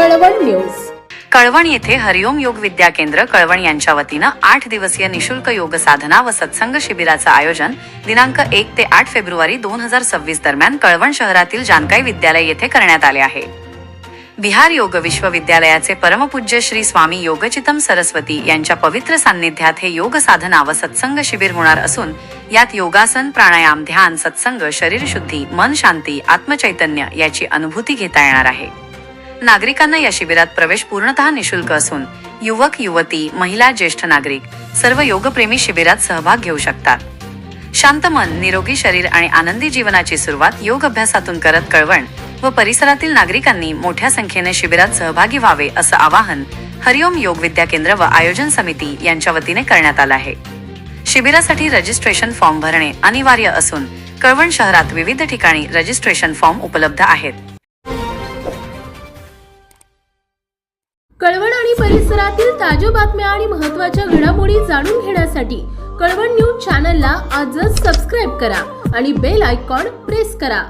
Kalwan news. Kalwan येथे हरिओम योग विद्या केंद्र कळवण यांच्या वतीनं 8 दिवसीय निशुल्क योग साधना व सत्संग शिबिराचं आयोजन दिनांक 1 ते 8 फेब्रुवारी 2026 दरम्यान कळवण शहरातील जानकाई विद्यालय येथे करण्यात आले आहे। बिहार योग विश्वविद्यालयाचे परमपूज्य श्री स्वामी योगचितम सरस्वती यांच्या पवित्र सान्निध्यात हे योग साधना व सत्संग शिबिर होणार असून यात योगासन, प्राणायाम, ध्यान, सत्संग, शरीर शुद्धी, मन शांती, आत्मचैतन्य याची अनुभूती घेता येणार आहे। नागरिकांना या शिबिरात प्रवेश पूर्णतः निशुल्क असून युवक, युवती, महिला, ज्येष्ठ नागरिक सर्व योगप्रेमी शिबिरात सहभाग घेऊ शकतात। शांत मन, निरोगी शरीर आणि आनंदी जीवनाची सुरुवात योग अभ्यासातून करत कळवण व परिसरातील नागरिकांनी मोठ्या संख्येने शिबिरात सहभागी व्हावे असं आवाहन हरिओम योग विद्या केंद्र व आयोजन समिती यांच्या वतीने करण्यात आलं आहे। शिबिरासाठी रजिस्ट्रेशन फॉर्म भरणे अनिवार्य असून कळवण शहरात विविध ठिकाणी रजिस्ट्रेशन फॉर्म उपलब्ध आहेत। कळवण आणि परिसरातील ताज्या बातम्या आणि महत्त्वाच्या घडामोडी जाणून घेण्यासाठी कळवण न्यूज चॅनलला आजच सबस्क्राइब करा आणि बेल आयकॉन प्रेस करा।